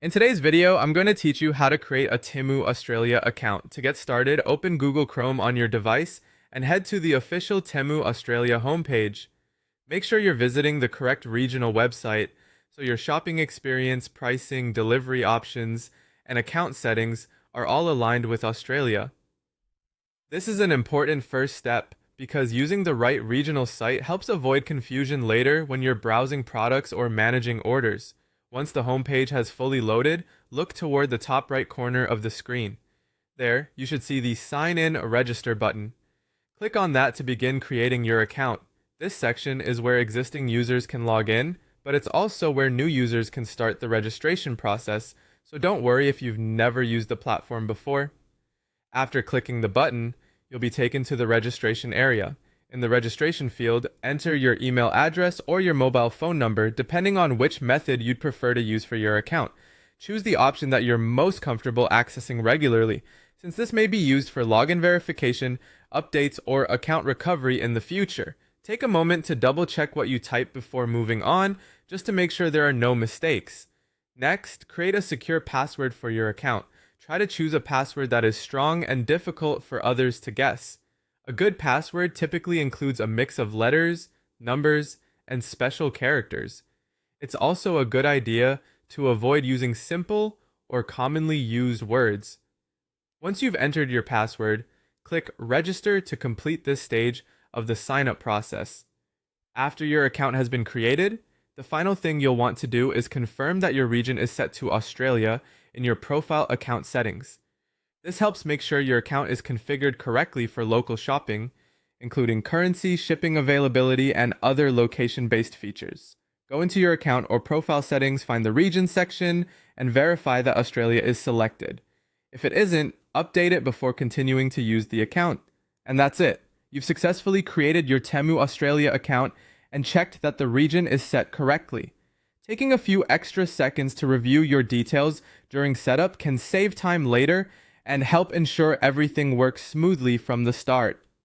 In today's video, I'm going to teach you how to create a Temu Australia account. To get started, open Google Chrome on your device and head to the official Temu Australia homepage. Make sure you're visiting the correct regional website so your shopping experience, pricing, delivery options, and account settings are all aligned with Australia. This is an important first step because using the right regional site helps avoid confusion later when you're browsing products or managing orders. Once the homepage has fully loaded, look toward the top right corner of the screen. There, you should see the Sign In Register button. Click on that to begin creating your account. This section is where existing users can log in, but it's also where new users can start the registration process, so don't worry if you've never used the platform before. After clicking the button, you'll be taken to the registration area. In the registration field, enter your email address or your mobile phone number depending on which method you'd prefer to use for your account. Choose the option that you're most comfortable accessing regularly, since this may be used for login verification, updates, or account recovery in the future. Take a moment to double check what you type before moving on, just to make sure there are no mistakes. Next, create a secure password for your account. Try to choose a password that is strong and difficult for others to guess. A good password typically includes a mix of letters, numbers, and special characters. It's also a good idea to avoid using simple or commonly used words. Once you've entered your password, click Register to complete this stage of the sign-up process. After your account has been created, the final thing you'll want to do is confirm that your region is set to Australia in your profile account settings. This helps make sure your account is configured correctly for local shopping, including currency, shipping availability, and other location-based features. Go into your account or profile settings, find the region section, and verify that Australia is selected. If it isn't, update it before continuing to use the account. And that's it. You've successfully created your Temu Australia account and checked that the region is set correctly. Taking a few extra seconds to review your details during setup can save time later and help ensure everything works smoothly from the start.